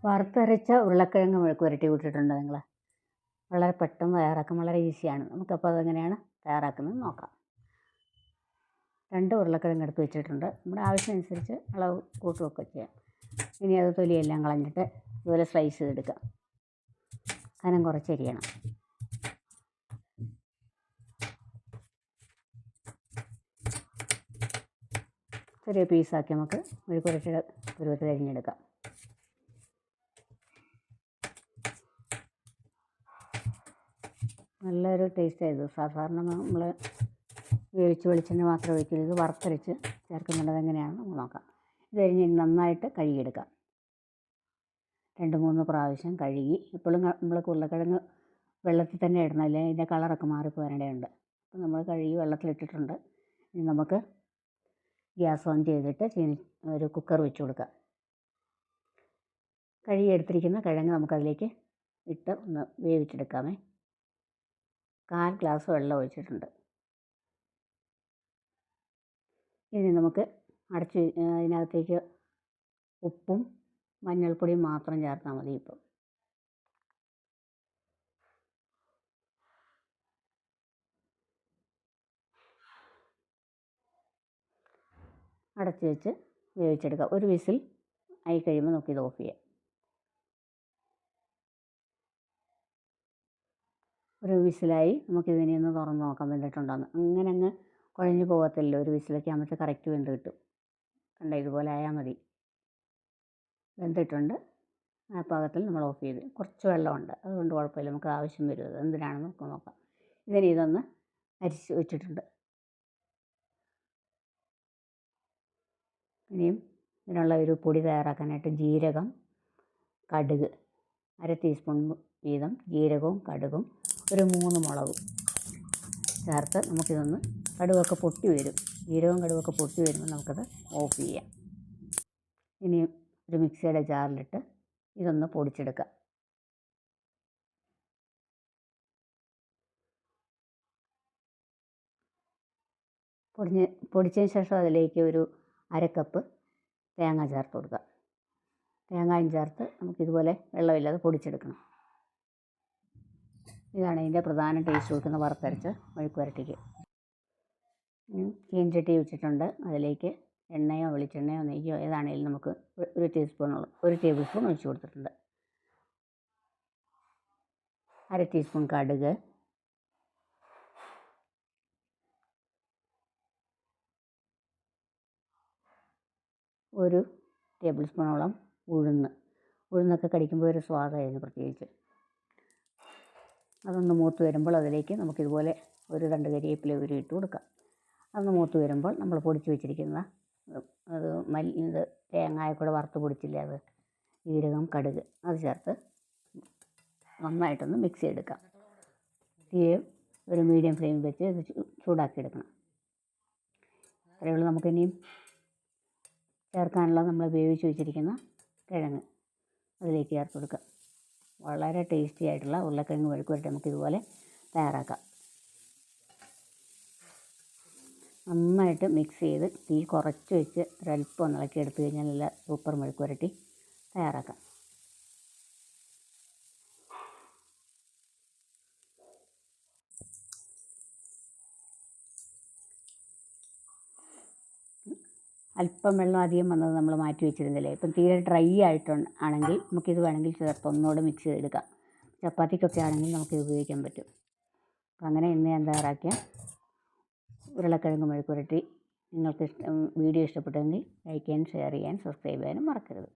വറുത്തരച്ച ഉരുളക്കിഴങ്ങ് മെഴുക്ക് പുരട്ടി വിട്ടിട്ടുണ്ടോ നിങ്ങൾ? വളരെ പെട്ടെന്ന് തയ്യാറാക്കാൻ വളരെ ഈസിയാണ്. നമുക്കപ്പോൾ അതെങ്ങനെയാണ് തയ്യാറാക്കുന്നത് നോക്കാം. 2 ഉരുളക്കിഴങ്ങ് എടുത്ത് വെച്ചിട്ടുണ്ട്. നമ്മുടെ ആവശ്യമനുസരിച്ച് അളവ് കൂട്ടുമൊക്കെ ചെയ്യാം. ഇനി അത് തൊലിയെല്ലാം കളഞ്ഞിട്ട് ഇതുപോലെ സ്ലൈസ് ചെയ്തെടുക്കാം. കനം കുറച്ച് അരിയണം. ചെറിയ പീസാക്കി നമുക്ക് മെഴുക്ക് പുരട്ടിയുടെ പരുവത്തിൽ അരിഞ്ഞെടുക്കാം. നല്ലൊരു ടേസ്റ്റായത്. സാധാരണ നമ്മൾ വേവിച്ച് വെളിച്ചെണ്ണ മാത്രം ഒഴിക്കരുത്, വറുത്തരച്ച് ചേർക്കുന്നുള്ളത് എങ്ങനെയാണെന്ന് നമുക്ക് നോക്കാം. ഇത് കഴിഞ്ഞ് നന്നായിട്ട് കഴുകിയെടുക്കാം. 2-3 പ്രാവശ്യം കഴുകി. എപ്പോഴും നമ്മൾ ഉരുളക്കിഴങ്ങ് വെള്ളത്തിൽ തന്നെ ഇടണം, അല്ലെങ്കിൽ അതിൻ്റെ കളറൊക്കെ മാറിപ്പോരാനുണ്ട്. അപ്പോൾ നമ്മൾ കഴുകി വെള്ളത്തിലിട്ടിട്ടുണ്ട്. ഇനി നമുക്ക് ഗ്യാസ് ഓൺ ചെയ്തിട്ട് ഒരു കുക്കർ വെച്ച് കൊടുക്കാം. കഴുകി എടുത്തിരിക്കുന്ന കിഴങ്ങ് നമുക്കതിലേക്ക് ഇട്ട് ഒന്ന് വേവിച്ചെടുക്കാമേ. 1/4 ഗ്ലാസ് വെള്ളം ഒഴിച്ചിട്ടുണ്ട്. ഇനി നമുക്ക് അതിനകത്തേക്ക് ഉപ്പും മഞ്ഞൾപ്പൊടിയും മാത്രം ചേർത്താൽ മതി. ഇപ്പം അടച്ച് വെച്ച് വേവിച്ചെടുക്കാം. ഒരു വിസിൽ ആയി കഴിയുമ്പോൾ നമുക്കിത് ഓഫ് ചെയ്യാം. ഒരു വിസിലായി. നമുക്കിതിനെ ഒന്ന് തുറന്ന് നോക്കാം വെന്തിട്ടുണ്ടോയെന്ന്. അങ്ങനെ അങ്ങ് കുഴഞ്ഞു പോകത്തില്ല. ഒരു വിസിലൊക്കെ ആകുമ്പോഴത്തെ കറക്റ്റ് വെന്ത് കിട്ടും. കണ്ട, ഇതുപോലെ ആയാൽ മതി. വെന്തിട്ടുണ്ട്. ആ പാകത്തിൽ നമ്മൾ ഓഫ് ചെയ്ത്. കുറച്ച് വെള്ളമുണ്ട്, അതുകൊണ്ട് കുഴപ്പമില്ല. നമുക്ക് ആവശ്യം വരും. അത് എന്തിനാണെന്ന് നമുക്ക് നോക്കാം. ഇതൊന്ന് അരിച്ച് വെച്ചിട്ടുണ്ട്. ഇനിയും ഇതിനുള്ള ഒരു പൊടി തയ്യാറാക്കാനായിട്ട് ജീരകം, കടുക് 1/2 ടീസ്പൂൺ വീതം ജീരകവും കടുകും, ഒരു 3 മുളകും ചേർത്ത് നമുക്കിതൊന്ന് കടുകൊക്കെ പൊട്ടി വരും. ജീരകവും കടുകൊക്കെ പൊട്ടി വരുമ്പോൾ നമുക്കത് ഓഫ് ചെയ്യാം. ഇനി ഒരു മിക്സിയുടെ ജാറിലിട്ട് ഇതൊന്ന് പൊടിച്ചെടുക്കാം. പൊടിച്ചതിന് ശേഷം അതിലേക്ക് ഒരു 1/2 കപ്പ് തേങ്ങ ചേർത്ത് കൊടുക്കുക. തേങ്ങയും ചേർത്ത് നമുക്കിതുപോലെ വെള്ളമില്ലാതെ പൊടിച്ചെടുക്കണം. ഇതാണ് ഇതിൻ്റെ പ്രധാന ടേസ്റ്റ് കൊടുക്കുന്ന വറുത്തരച്ച് മെഴുക്ക് പുരട്ടിക്ക്. ചീനച്ചട്ടി വെച്ചിട്ടുണ്ട്. അതിലേക്ക് എണ്ണയോ വെളിച്ചെണ്ണയോ നെയ്യോ ഏതാണെങ്കിലും നമുക്ക് 1 ടേബിൾ സ്പൂൺ ഒഴിച്ച് കൊടുത്തിട്ടുണ്ട്. 1/2 ടീസ്പൂൺ കടുക്, 1 ടേബിൾ സ്പൂണോളം ഉഴുന്നൊക്കെ കടിക്കുമ്പോൾ ഒരു സ്വാദായിരുന്നു പ്രത്യേകിച്ച്. അതൊന്ന് മൂത്ത് വരുമ്പോൾ അതിലേക്ക് നമുക്കിതുപോലെ ഒരു 2 കരിവേപ്പില ഇട്ട് കൊടുക്കാം. അതൊന്ന് മൂത്ത് വരുമ്പോൾ നമ്മൾ പൊടിച്ച് വെച്ചിരിക്കുന്ന ഇത് തേങ്ങായക്കൂടെ വറുത്ത് പൊടിച്ചില്ലേ, അത് ജീരകം കടുക് അത് ചേർത്ത് നന്നായിട്ടൊന്ന് മിക്സ് ചെയ്തെടുക്കാം. തീരെ ഒരു മീഡിയം ഫ്ലെയിമിൽ വെച്ച് ഇത് ചൂടാക്കി എടുക്കണം. അത്രയേ ഉള്ളൂ. നമുക്കിനിയും ചേർക്കാനുള്ള നമ്മൾ വേവിച്ച് വെച്ചിരിക്കുന്ന കിഴങ്ങ് അതിലേക്ക് ചേർത്ത് കൊടുക്കുക. വളരെ ടേസ്റ്റി ആയിട്ടുള്ള ഉരുളക്കിഴങ്ങ് മെഴുക്ക് പുരട്ടി നമുക്കിതുപോലെ തയ്യാറാക്കാം. നന്നായിട്ട് മിക്സ് ചെയ്ത് തീ കുറച്ച് വെച്ച് ഒരല്പം ഇളക്കി എടുത്തു കഴിഞ്ഞാൽ നല്ല സൂപ്പർ മെഴുക്ക് പുരട്ടി തയ്യാറാക്കാം. അല്പം വെള്ളം അധികം വന്നത് നമ്മൾ മാറ്റി വെച്ചിരുന്നില്ലേ. ഇപ്പം തീരെ ഡ്രൈ ആണെങ്കിൽ നമുക്കിത് വേണമെങ്കിൽ ചേർത്ത് ഒന്നുകൂടെ മിക്സ് ചെയ്തെടുക്കാം. ചപ്പാത്തിക്കൊക്കെ ആണെങ്കിൽ നമുക്കിത് ഉപയോഗിക്കാൻ പറ്റും. അപ്പം അങ്ങനെ ഇന്ന് ഞാൻ തയ്യാറാക്കിയ ഉരുളക്കിഴങ്ങ് മെഴുക്ക് പുരട്ടി വീഡിയോ ഇഷ്ടപ്പെട്ടെങ്കിൽ ലൈക്ക് ചെയ്യാൻ, ഷെയർ ചെയ്യാൻ, സബ്സ്ക്രൈബ് ചെയ്യാനും മറക്കരുത്.